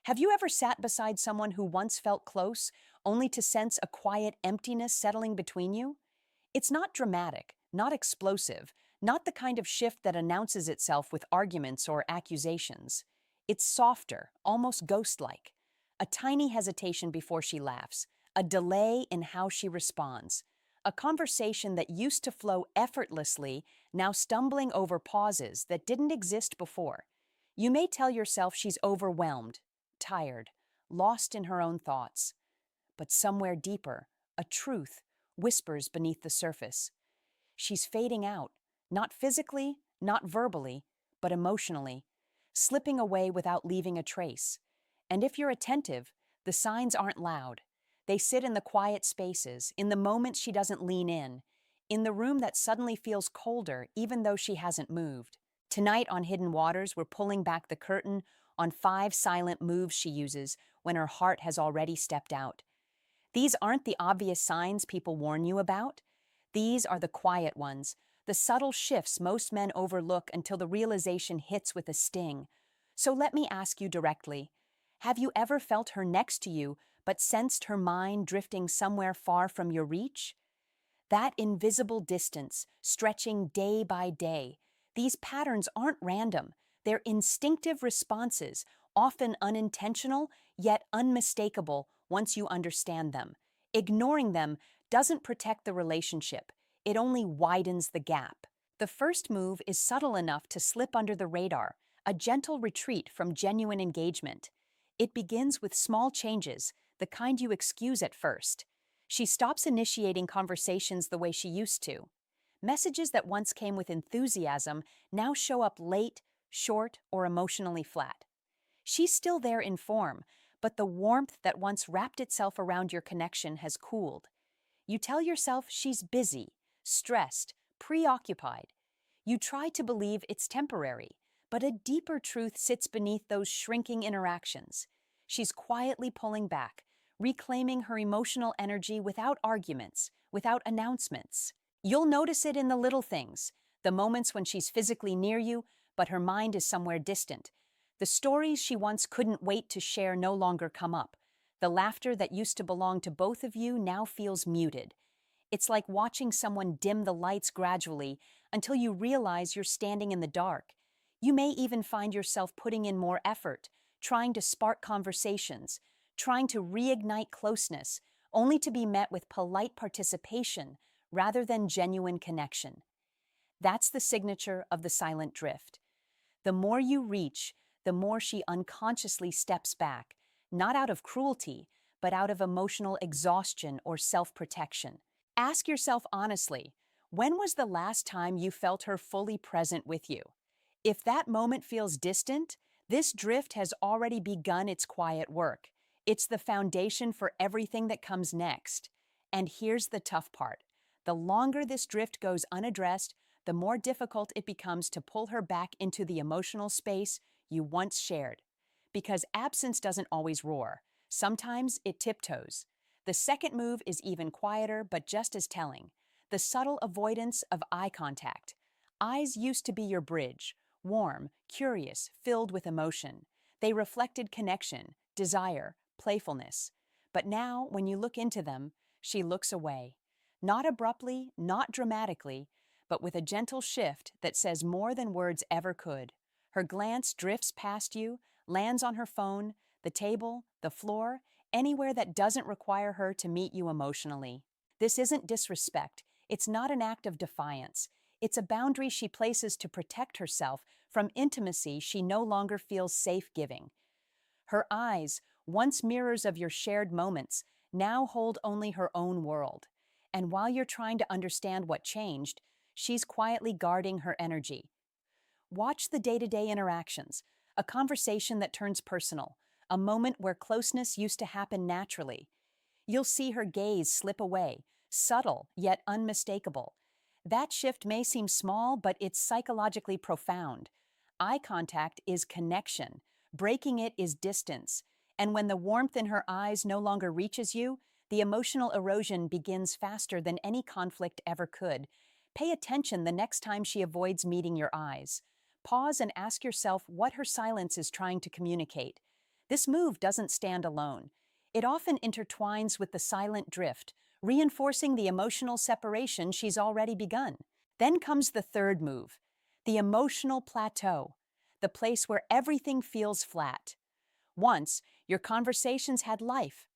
Have you ever sat beside someone who once felt close, only to sense a quiet emptiness settling between you? It's not dramatic, not explosive, not the kind of shift that announces itself with arguments or accusations. It's softer, almost ghost-like. A tiny hesitation before she laughs, a delay in how she responds. A conversation that used to flow effortlessly, now stumbling over pauses that didn't exist before. You may tell yourself she's overwhelmed, tired, lost in her own thoughts. But somewhere deeper, a truth whispers beneath the surface. She's fading out, not physically, not verbally, but emotionally, slipping away without leaving a trace. And if you're attentive, the signs aren't loud. They sit in the quiet spaces, in the moments she doesn't lean in the room that suddenly feels colder even though she hasn't moved. Tonight on Hidden Waters, we're pulling back the curtain on 5 silent moves she uses when her heart has already stepped out. These aren't the obvious signs people warn you about. These are the quiet ones, the subtle shifts most men overlook until the realization hits with a sting. So let me ask you directly, have you ever felt her next to you but sensed her mind drifting somewhere far from your reach? That invisible distance, stretching day by day. These patterns aren't random. They're instinctive responses, often unintentional, yet unmistakable once you understand them. Ignoring them doesn't protect the relationship. It only widens the gap. The first move is subtle enough to slip under the radar, a gentle retreat from genuine engagement. It begins with small changes, the kind you excuse at first. She stops initiating conversations the way she used to. Messages that once came with enthusiasm now show up late, short, or emotionally flat. She's still there in form, but the warmth that once wrapped itself around your connection has cooled. You tell yourself she's busy, stressed, preoccupied. You try to believe it's temporary, but a deeper truth sits beneath those shrinking interactions. She's quietly pulling back, reclaiming her emotional energy without arguments, without announcements. You'll notice it in the little things, the moments when she's physically near you, but her mind is somewhere distant. The stories she once couldn't wait to share no longer come up. The laughter that used to belong to both of you now feels muted. It's like watching someone dim the lights gradually until you realize you're standing in the dark. You may even find yourself putting in more effort, trying to spark conversations, trying to reignite closeness, only to be met with polite participation rather than genuine connection. That's the signature of the silent drift. The more you reach, the more she unconsciously steps back, not out of cruelty, but out of emotional exhaustion or self-protection. Ask yourself honestly, when was the last time you felt her fully present with you? If that moment feels distant, this drift has already begun its quiet work. It's the foundation for everything that comes next. And here's the tough part. The longer this drift goes unaddressed, the more difficult it becomes to pull her back into the emotional space you once shared. Because absence doesn't always roar. Sometimes it tiptoes. The second move is even quieter, but just as telling. The subtle avoidance of eye contact. Eyes used to be your bridge, warm, curious, filled with emotion. They reflected connection, desire, playfulness. But now, when you look into them, she looks away. Not abruptly, not dramatically, but with a gentle shift that says more than words ever could. Her glance drifts past you, lands on her phone, the table, the floor, anywhere that doesn't require her to meet you emotionally. This isn't disrespect. It's not an act of defiance. It's a boundary she places to protect herself from intimacy she no longer feels safe giving. Her eyes, once mirrors of your shared moments, now hold only her own world. And while you're trying to understand what changed, she's quietly guarding her energy. Watch the day-to-day interactions, a conversation that turns personal, a moment where closeness used to happen naturally. You'll see her gaze slip away, subtle yet unmistakable. That shift may seem small, but it's psychologically profound. Eye contact is connection. Breaking it is distance. And when the warmth in her eyes no longer reaches you, the emotional erosion begins faster than any conflict ever could. Pay attention the next time she avoids meeting your eyes. Pause and ask yourself what her silence is trying to communicate. This move doesn't stand alone. It often intertwines with the silent drift, reinforcing the emotional separation she's already begun. Then comes the third move, the emotional plateau, the place where everything feels flat. Once, your conversations had life,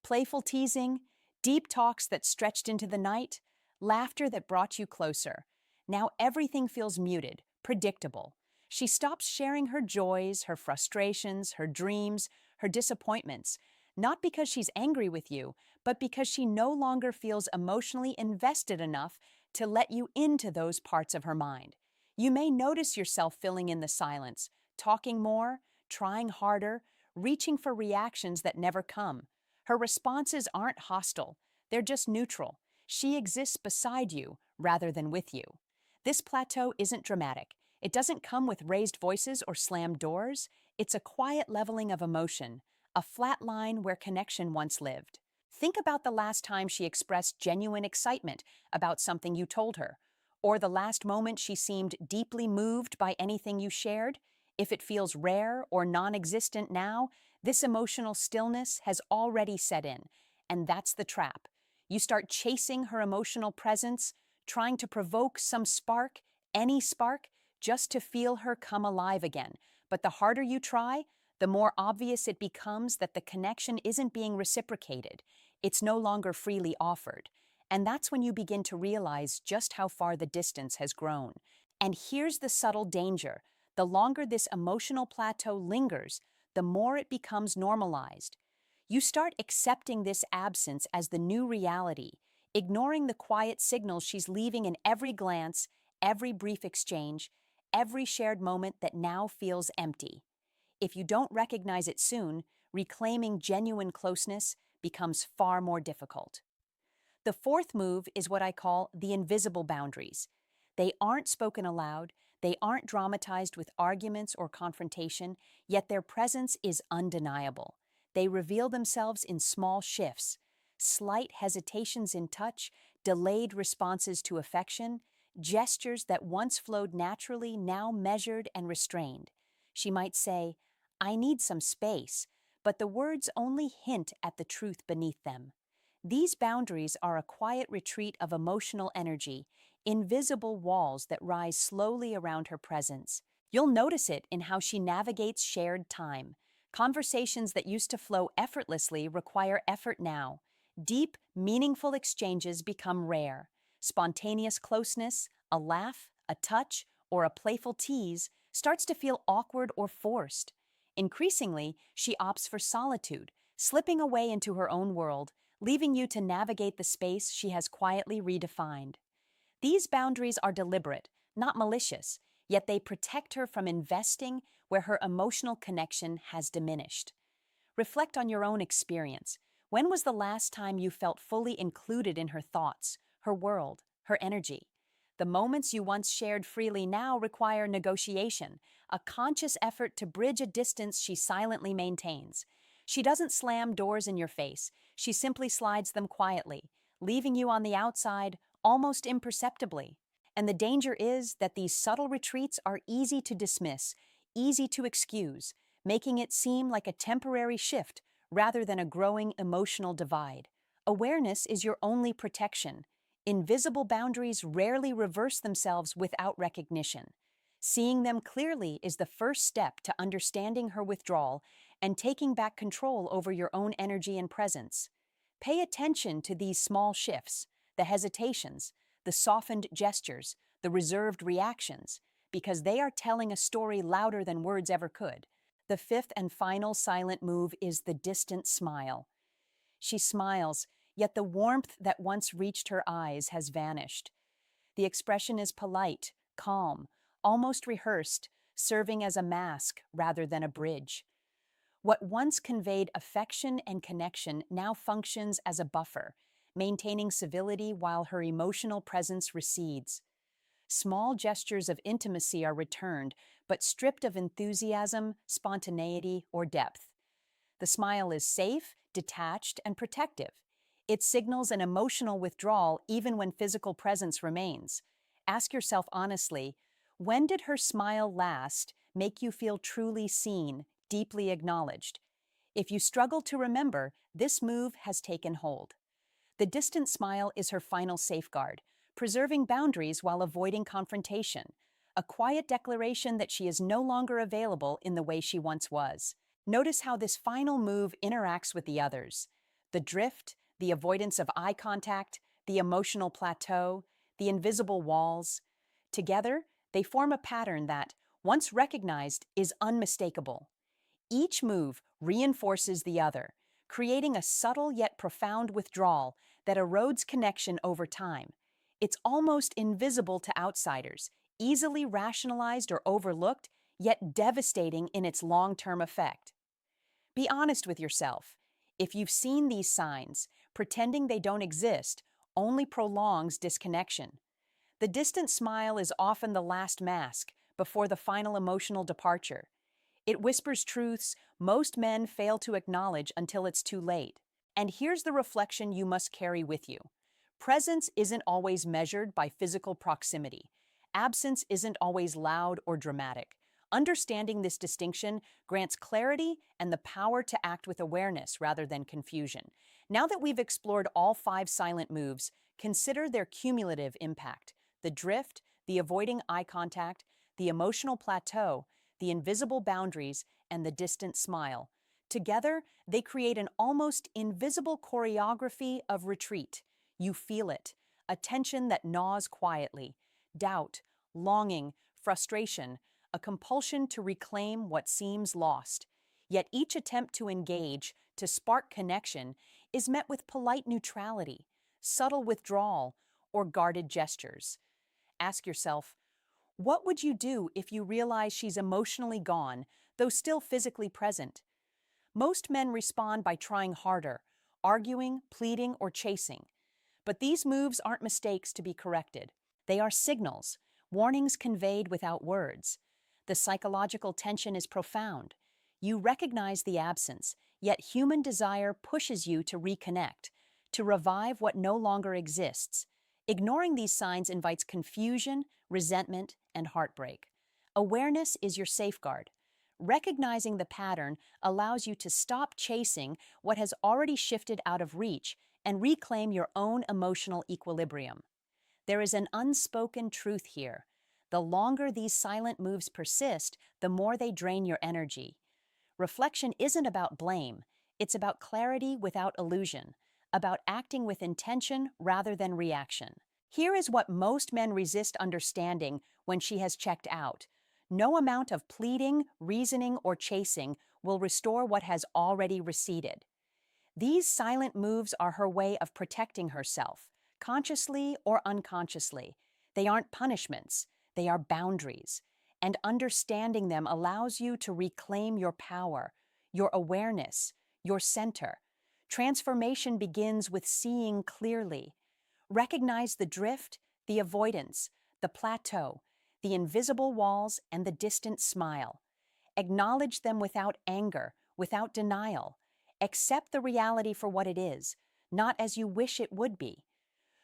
playful teasing, deep talks that stretched into the night, laughter that brought you closer. Now everything feels muted, predictable. She stops sharing her joys, her frustrations, her dreams, her disappointments, not because she's angry with you, but because she no longer feels emotionally invested enough to let you into those parts of her mind. You may notice yourself filling in the silence, talking more, trying harder, reaching for reactions that never come. Her responses aren't hostile, they're just neutral. She exists beside you rather than with you. This plateau isn't dramatic. It doesn't come with raised voices or slammed doors. It's a quiet leveling of emotion, a flat line where connection once lived. Think about the last time she expressed genuine excitement about something you told her, or the last moment she seemed deeply moved by anything you shared. If it feels rare or non-existent now, this emotional stillness has already set in, and that's the trap. You start chasing her emotional presence, trying to provoke some spark, any spark, just to feel her come alive again. But the harder you try, the more obvious it becomes that the connection isn't being reciprocated. It's no longer freely offered. And that's when you begin to realize just how far the distance has grown. And here's the subtle danger. The longer this emotional plateau lingers, the more it becomes normalized. You start accepting this absence as the new reality, ignoring the quiet signals she's leaving in every glance, every brief exchange, every shared moment that now feels empty. If you don't recognize it soon, reclaiming genuine closeness becomes far more difficult. The fourth move is what I call the invisible boundaries. They aren't spoken aloud, they aren't dramatized with arguments or confrontation, yet their presence is undeniable. They reveal themselves in small shifts, slight hesitations in touch, delayed responses to affection, gestures that once flowed naturally, now measured and restrained. She might say, "I need some space," but the words only hint at the truth beneath them. These boundaries are a quiet retreat of emotional energy, invisible walls that rise slowly around her presence. You'll notice it in how she navigates shared time. Conversations that used to flow effortlessly require effort now. Deep, meaningful exchanges become rare. Spontaneous closeness, a laugh, a touch, or a playful tease starts to feel awkward or forced. Increasingly, she opts for solitude, slipping away into her own world, leaving you to navigate the space she has quietly redefined. These boundaries are deliberate, not malicious, yet they protect her from investing where her emotional connection has diminished. Reflect on your own experience. When was the last time you felt fully included in her thoughts, her world, her energy? The moments you once shared freely now require negotiation, a conscious effort to bridge a distance she silently maintains. She doesn't slam doors in your face, she simply slides them quietly, leaving you on the outside almost imperceptibly. And the danger is that these subtle retreats are easy to dismiss, easy to excuse, making it seem like a temporary shift rather than a growing emotional divide. Awareness is your only protection. Invisible boundaries rarely reverse themselves without recognition. Seeing them clearly is the first step to understanding her withdrawal and taking back control over your own energy and presence. Pay attention to these small shifts, the hesitations, the softened gestures, the reserved reactions, because they are telling a story louder than words ever could. The fifth and final silent move is the distant smile. She smiles, yet the warmth that once reached her eyes has vanished. The expression is polite, calm, almost rehearsed, serving as a mask rather than a bridge. What once conveyed affection and connection now functions as a buffer, maintaining civility while her emotional presence recedes. Small gestures of intimacy are returned, but stripped of enthusiasm, spontaneity, or depth. The smile is safe, detached, and protective. It signals an emotional withdrawal even when physical presence remains. Ask yourself honestly, when did her smile last make you feel truly seen, deeply acknowledged? If you struggle to remember, this move has taken hold. The distant smile is her final safeguard, preserving boundaries while avoiding confrontation, a quiet declaration that she is no longer available in the way she once was. Notice how this final move interacts with the others. The drift, the avoidance of eye contact, the emotional plateau, the invisible walls. Together, they form a pattern that, once recognized, is unmistakable. Each move reinforces the other, creating a subtle yet profound withdrawal that erodes connection over time. It's almost invisible to outsiders, easily rationalized or overlooked, yet devastating in its long-term effect. Be honest with yourself. If you've seen these signs, pretending they don't exist only prolongs disconnection. The distant smile is often the last mask before the final emotional departure. It whispers truths most men fail to acknowledge until it's too late. And here's the reflection you must carry with you. Presence isn't always measured by physical proximity. Absence isn't always loud or dramatic. Understanding this distinction grants clarity and the power to act with awareness rather than confusion. Now that we've explored all 5 silent moves, consider their cumulative impact. The drift, the avoiding eye contact, the emotional plateau, the invisible boundaries, and the distant smile. Together, they create an almost invisible choreography of retreat. You feel it, a tension that gnaws quietly, doubt, longing, frustration, a compulsion to reclaim what seems lost. Yet each attempt to engage, to spark connection, is met with polite neutrality, subtle withdrawal, or guarded gestures. Ask yourself, what would you do if you realize she's emotionally gone, though still physically present? Most men respond by trying harder, arguing, pleading, or chasing. But these moves aren't mistakes to be corrected. They are signals, warnings conveyed without words. The psychological tension is profound. You recognize the absence, yet human desire pushes you to reconnect, to revive what no longer exists. Ignoring these signs invites confusion, resentment, and heartbreak. Awareness is your safeguard. Recognizing the pattern allows you to stop chasing what has already shifted out of reach and reclaim your own emotional equilibrium. There is an unspoken truth here. The longer these silent moves persist, the more they drain your energy. Reflection isn't about blame. It's about clarity without illusion, about acting with intention rather than reaction. Here is what most men resist understanding when she has checked out. No amount of pleading, reasoning, or chasing will restore what has already receded. These silent moves are her way of protecting herself, consciously or unconsciously. They aren't punishments, they are boundaries. And understanding them allows you to reclaim your power, your awareness, your center. Transformation begins with seeing clearly. Recognize the drift, the avoidance, the plateau, the invisible walls, and the distant smile. Acknowledge them without anger, without denial. Accept the reality for what it is, not as you wish it would be.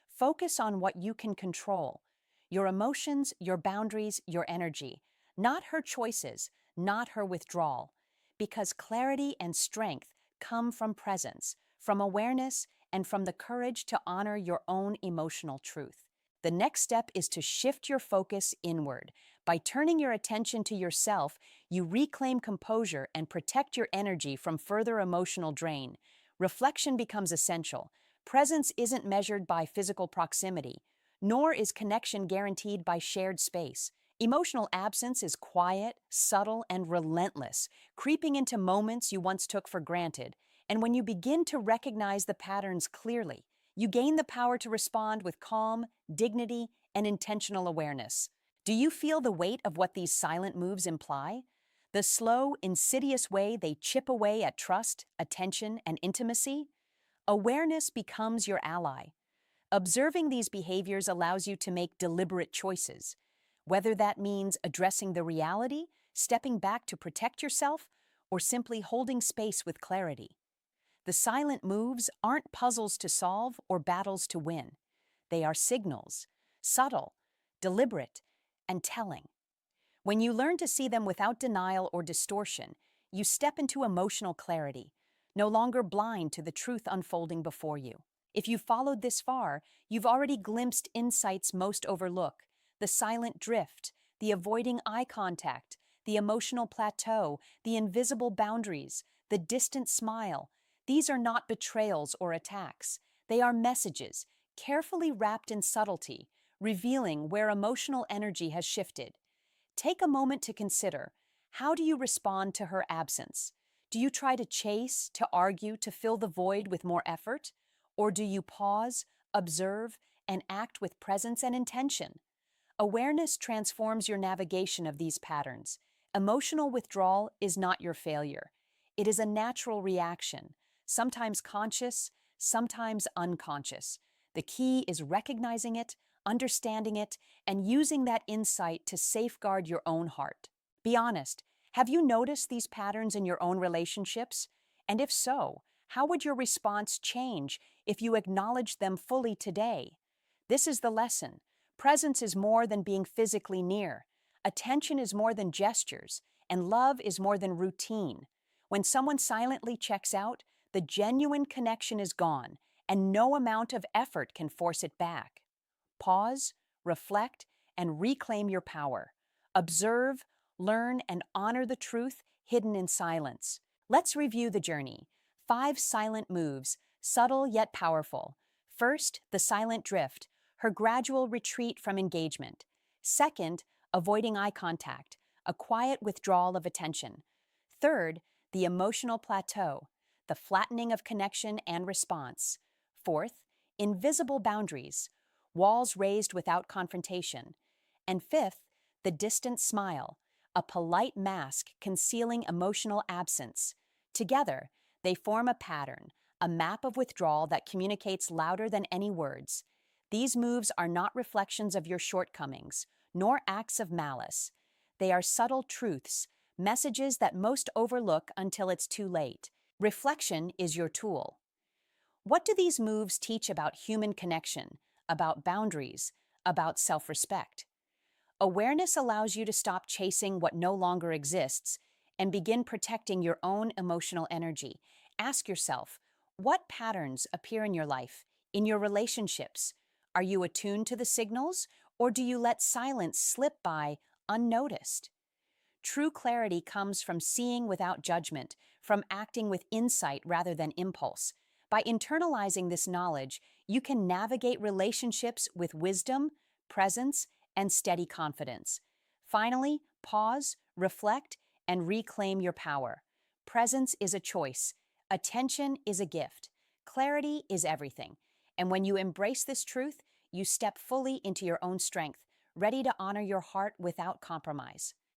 Focus on what you can control, your emotions, your boundaries, your energy, not her choices, not her withdrawal, because clarity and strength come from presence, from awareness, and from the courage to honor your own emotional truth. The next step is to shift your focus inward. By turning your attention to yourself, you reclaim composure and protect your energy from further emotional drain. Reflection becomes essential. Presence isn't measured by physical proximity, nor is connection guaranteed by shared space. Emotional absence is quiet, subtle, and relentless, creeping into moments you once took for granted. And when you begin to recognize the patterns clearly, you gain the power to respond with calm, dignity, and intentional awareness. Do you feel the weight of what these silent moves imply? The slow, insidious way they chip away at trust, attention, and intimacy? Awareness becomes your ally. Observing these behaviors allows you to make deliberate choices, whether that means addressing the reality, stepping back to protect yourself, or simply holding space with clarity. The silent moves aren't puzzles to solve or battles to win. They are signals, subtle, deliberate, and telling. When you learn to see them without denial or distortion, you step into emotional clarity, no longer blind to the truth unfolding before you. If you followed this far, you've already glimpsed insights most overlook: the silent drift, the avoiding eye contact, the emotional plateau, the invisible boundaries, the distant smile. These are not betrayals or attacks. They are messages, carefully wrapped in subtlety, revealing where emotional energy has shifted. Take a moment to consider: how do you respond to her absence? Do you try to chase, to argue, to fill the void with more effort? Or do you pause, observe, and act with presence and intention? Awareness transforms your navigation of these patterns. Emotional withdrawal is not your failure. It is a natural reaction, sometimes conscious, sometimes unconscious. The key is recognizing it, understanding it, and using that insight to safeguard your own heart. Be honest, have you noticed these patterns in your own relationships? And if so, how would your response change if you acknowledged them fully today? This is the lesson. Presence is more than being physically near. Attention is more than gestures, and love is more than routine. When someone silently checks out, the genuine connection is gone, and no amount of effort can force it back. Pause, reflect, and reclaim your power. Observe, learn, and honor the truth hidden in silence. Let's review the journey. 5 silent moves, subtle yet powerful. First, the silent drift, her gradual retreat from engagement. Second, avoiding eye contact, a quiet withdrawal of attention. Third, the emotional plateau, the flattening of connection and response. Fourth, invisible boundaries, walls raised without confrontation. And fifth, the distant smile, a polite mask concealing emotional absence. Together, they form a pattern, a map of withdrawal that communicates louder than any words. These moves are not reflections of your shortcomings, nor acts of malice. They are subtle truths, messages that most overlook until it's too late. Reflection is your tool. What do these moves teach about human connection, about boundaries, about self-respect? Awareness allows you to stop chasing what no longer exists and begin protecting your own emotional energy. Ask yourself, what patterns appear in your life, in your relationships? Are you attuned to the signals, or do you let silence slip by unnoticed? True clarity comes from seeing without judgment, from acting with insight rather than impulse. By internalizing this knowledge, you can navigate relationships with wisdom, presence, and steady confidence. Finally, pause, reflect, and reclaim your power. Presence is a choice. Attention is a gift. Clarity is everything. And when you embrace this truth, you step fully into your own strength, ready to honor your heart without compromise.